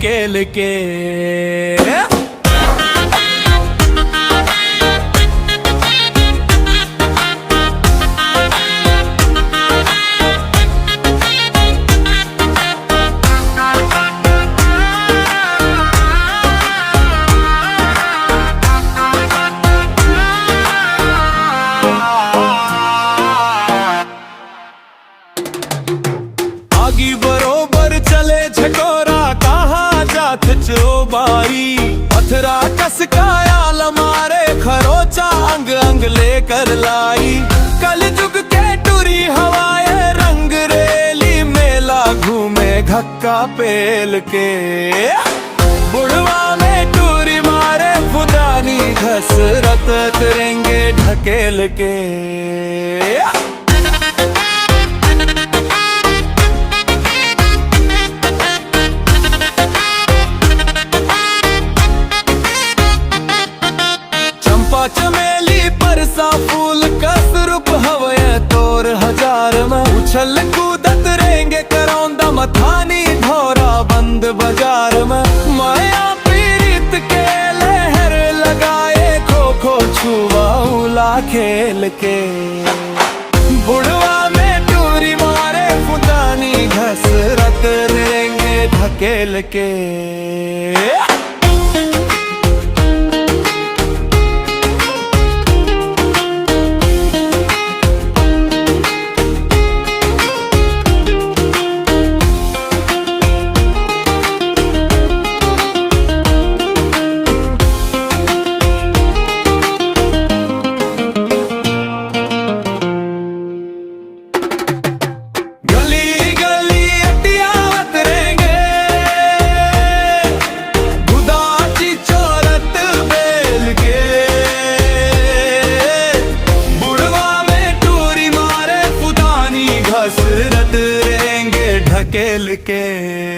ढकेल के। आगी बरोबर चले झकोरा कहाँ जात चोबाई, पथरा कसकाया लमारे खरोचा अंग अंग लेकर लाई। कल जुग के टूरी हवाए रंग रेली मेला घूमे घक्का पेल के। बुढ़वा में टूरी मारे फुदानी घसरत करेंगे ढकेल के। चमेली परसा फूल कस रूप हवे तोर हजार में। उछल कूदत रहेंगे करौंदा मथानी ढोरा बंद बाजार में। माया पीरित के लहर लगाए खो खो छुआ उला खेल के। बुढ़वा में टूरी मारे फुदानी घसरत रहेंगे ढकेल के। हसरत रहेंगे ढकेल के।